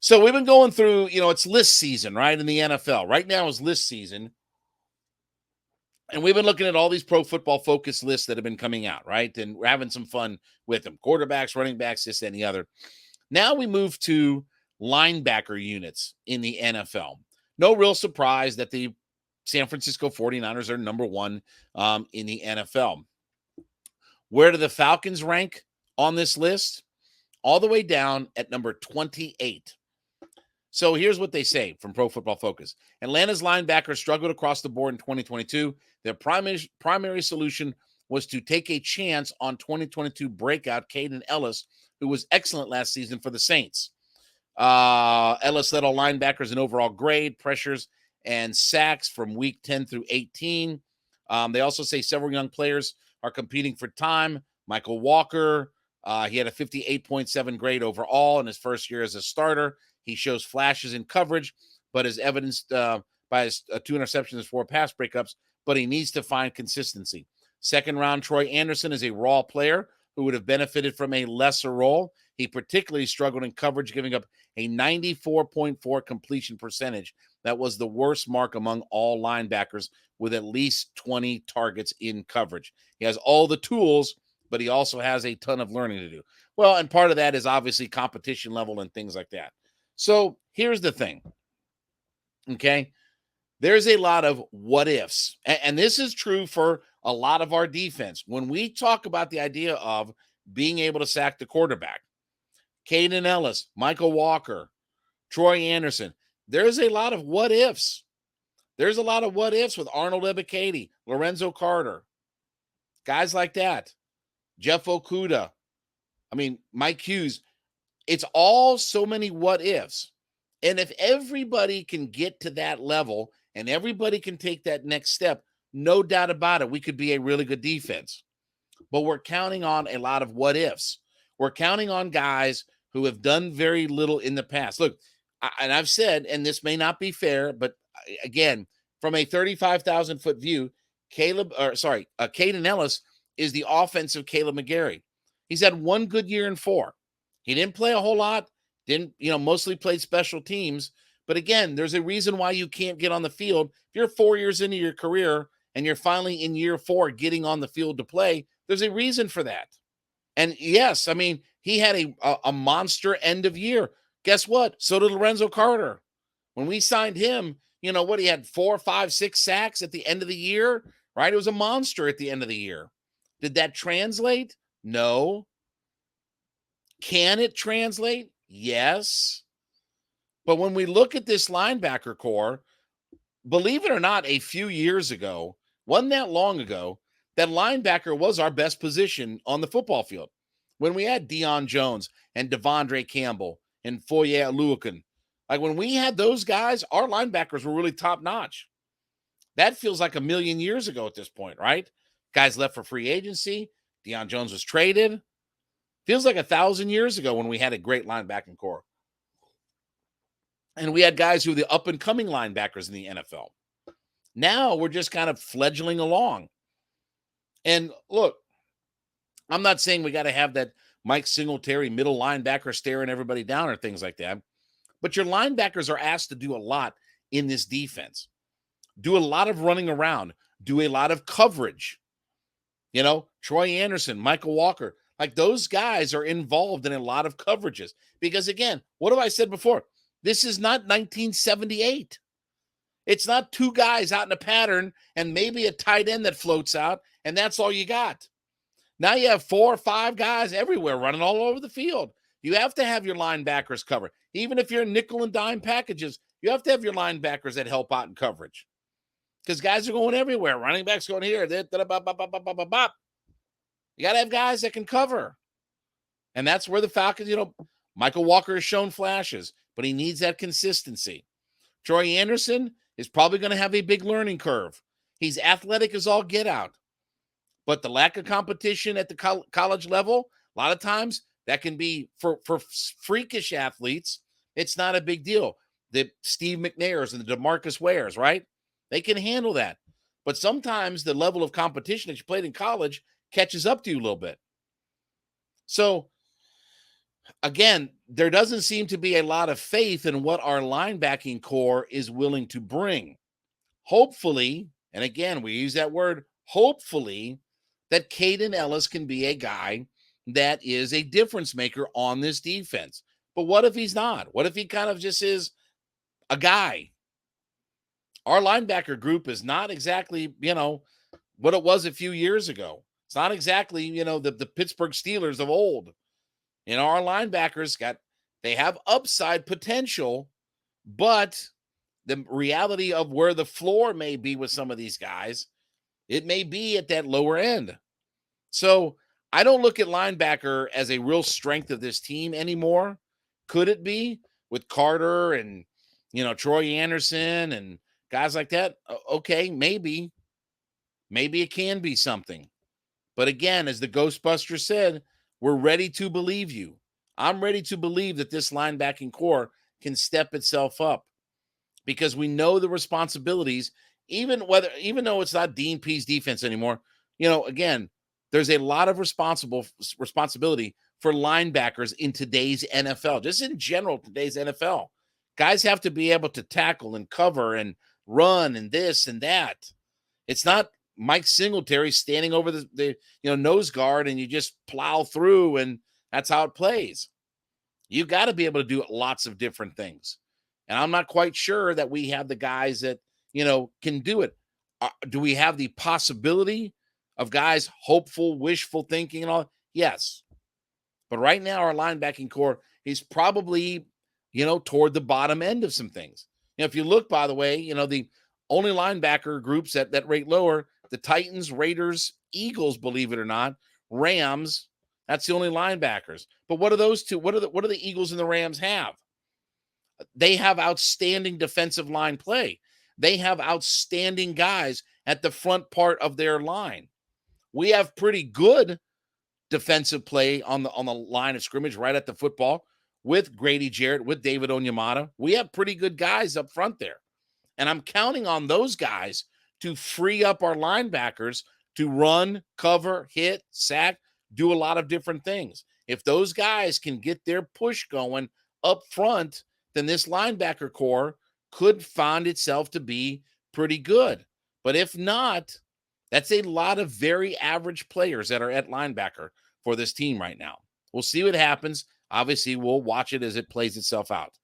So we've been going through, it's list season, right? In the NFL. Right now is list season. And we've been looking at all these pro football focus lists that have been coming out, right? And we're having some fun with them. Quarterbacks, running backs, this, and the other. Now we move to linebacker units in the NFL. No real surprise that the San Francisco 49ers are number one in the NFL. Where do the Falcons rank on this list? All the way down at number 28. So here's what they say from Pro Football Focus. Atlanta's linebackers struggled across the board in 2022. Their primary solution was to take a chance on 2022 breakout Kaden Elliss, who was excellent last season for the Saints. Elliss led all linebackers in overall grade, pressures, and sacks from week 10 through 18. They also say several young players are competing for time. Mykal Walker, he had a 58.7 grade overall in his first year as a starter. He shows flashes in coverage, but is evidenced by his 2 interceptions and 4 pass breakups, but he needs to find consistency. Second round, Troy Andersen is a raw player who would have benefited from a lesser role. He particularly struggled in coverage, giving up a 94.4 completion percentage. That was the worst mark among all linebackers with at least 20 targets in coverage. He has all the tools, but he also has a ton of learning to do. Well, and part of that is obviously competition level and things like that. So here's the thing, okay? There's a lot of what ifs, and this is true for a lot of our defense. When we talk about the idea of being able to sack the quarterback, Kaden Elliss, Mykal Walker, Troy Andersen, there's a lot of what ifs. There's a lot of what ifs with Arnold Ebiketie, Lorenzo Carter, guys like that, Jeff Okudah, Mike Hughes. It's all so many what ifs. And if everybody can get to that level and everybody can take that next step, no doubt about it, we could be a really good defense. But we're counting on a lot of what ifs. We're counting on guys who have done very little in the past. Look, and I've said, and this may not be fair, but again, from a 35,000 foot view, Kaden Elliss is the offensive Caleb McGarry. He's had one good year in 4. He didn't play a whole lot, mostly played special teams. But again, there's a reason why you can't get on the field. If you're 4 years into your career and you're finally in year 4 getting on the field to play, there's a reason for that. And yes, he had a monster end of year. Guess what? So did Lorenzo Carter. When we signed him, he had 4, 5, 6 sacks at the end of the year, right? It was a monster at the end of the year. Did that translate? No. Can it translate? Yes. But when we look at this linebacker core, believe it or not, a few years ago, wasn't that long ago, that linebacker was our best position on the football field. When we had Deion Jones and Devondre Campbell and Foye Oluokun, like when we had those guys, our linebackers were really top notch. That feels like a million years ago at this point, right? Guys left for free agency. Deion Jones was traded. Feels like 1,000 years ago when we had a great linebacking core. And we had guys who were the up-and-coming linebackers in the NFL. Now we're just kind of fledgling along. And look, I'm not saying we got to have that Mike Singletary middle linebacker staring everybody down or things like that. But your linebackers are asked to do a lot in this defense. Do a lot of running around. Do a lot of coverage. Troy Andersen, Mykal Walker. Like those guys are involved in a lot of coverages. Because again, what have I said before? This is not 1978. It's not 2 guys out in a pattern and maybe a tight end that floats out, and that's all you got. Now you have 4 or 5 guys everywhere running all over the field. You have to have your linebackers covered. Even if you're in nickel and dime packages, you have to have your linebackers that help out in coverage. Because guys are going everywhere. Running backs going here. You got to have guys that can cover. And that's where the Falcons, Mykal Walker has shown flashes, but he needs that consistency. Troy Andersen is probably going to have a big learning curve. He's athletic as all get out. But the lack of competition at the college level, a lot of times that can be for freakish athletes, it's not a big deal. The Steve McNairs and the DeMarcus Wares, right? They can handle that. But sometimes the level of competition that you played in college catches up to you a little bit. So Again, there doesn't seem to be a lot of faith in what our linebacking core is willing to bring. Hopefully, and again, we use that word, hopefully, that Kaden Elliss can be a guy that is a difference maker on this defense. But what if he's not? What if he kind of just is a guy? Our linebacker group is not exactly, what it was a few years ago. It's not exactly, the Pittsburgh Steelers of old. Our linebackers they have upside potential, but the reality of where the floor may be with some of these guys, it may be at that lower end. So I don't look at linebacker as a real strength of this team anymore. Could it be with Carter and, Troy Andersen and guys like that? Okay, maybe. Maybe it can be something. But again, as the Ghostbuster said, we're ready to believe you. I'm ready to believe that this linebacking core can step itself up because we know the responsibilities, even though it's not Dean Pease defense anymore. Again, there's a lot of responsibility for linebackers in today's NFL, just in general, today's NFL. Guys have to be able to tackle and cover and run and this and that. It's not Mike Singletary standing over the nose guard and you just plow through and that's how it plays. You got to be able to do lots of different things. And I'm not quite sure that we have the guys that, can do it. Do we have the possibility of guys hopeful, wishful thinking and all? Yes. But right now, our linebacking core is probably, toward the bottom end of some things. If you look, by the way, the only linebacker groups that rate lower, the Titans, Raiders, Eagles, believe it or not, Rams, that's the only linebackers. But what are those two? What do the Eagles and the Rams have? They have outstanding defensive line play. They have outstanding guys at the front part of their line. We have pretty good defensive play on the line of scrimmage right at the football with Grady Jarrett, with David Onyemata. We have pretty good guys up front there. And I'm counting on those guys to free up our linebackers to run, cover, hit, sack, do a lot of different things. If those guys can get their push going up front, then this linebacker core could find itself to be pretty good. But if not, that's a lot of very average players that are at linebacker for this team right now. We'll see what happens. Obviously, we'll watch it as it plays itself out.